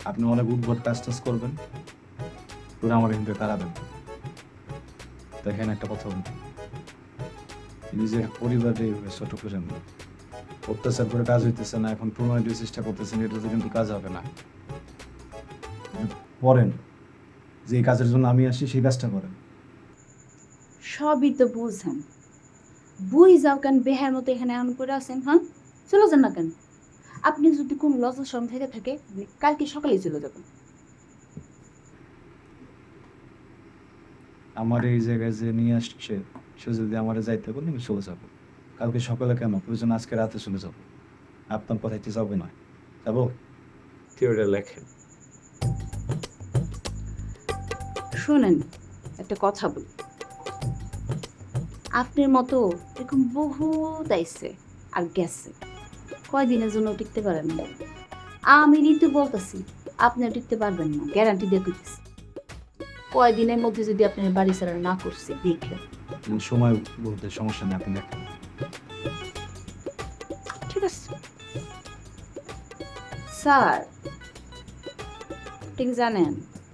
আপনি অনেক উদ্ভট কাজ টাজ করবেন, পুরো আমার কিন্তু তাড়াবেন। দেখেন একটা কথা বলতে, নিজের পরিবারে এইভাবে ছোট করেন না। অত্যাচার করে কাজ হইতেছে না, এখন প্রণয় দিয়ে চেষ্টা করতেছেন, এটাতে কিন্তু কাজ হবে না। পড়েন, যে কাজের জন্য আমি আসি সেই কাজটা করেন। সবই তো বুঝেন, বুঝ যাও কেন বেহার মতো এখানে এমন করে আছেন? হ্যাঁ, চলে যান না কেন? আপনি যদি কোনো লজ্জা শরম থেকে থাকে আপনি কালকে সকালেই চলে যাবেন। আমার এই জায়গায় যে নিয়ে আসছে, সে যদি আমার যাইতে বলে আমি চলে যাবো। কালকে সকালে কেন, প্রয়োজন আজকে রাতে চলে যাবো। আপনার কথাইতে যাবে না, যাবো। থিওরিটা লেখেন। শোনেন, একটা কথা বলি, আপনার মতো এরকম বহুত আইছে আর গেছে, কয়দিনের জন্য টিকতে পারেন না। আমি ঋতু বলতেছি, আপনি আর টিকতে পারবেন না, গ্যারান্টি দিয়ে দিতেছি। কয়দিনের মধ্যে যদি আপনার বাড়ি ছাড়া না করছে দেখলে। সময় বলতে সমস্যা নেই, আপনি দেখেন। ঠিক আছে স্যার, ঠিক জানেন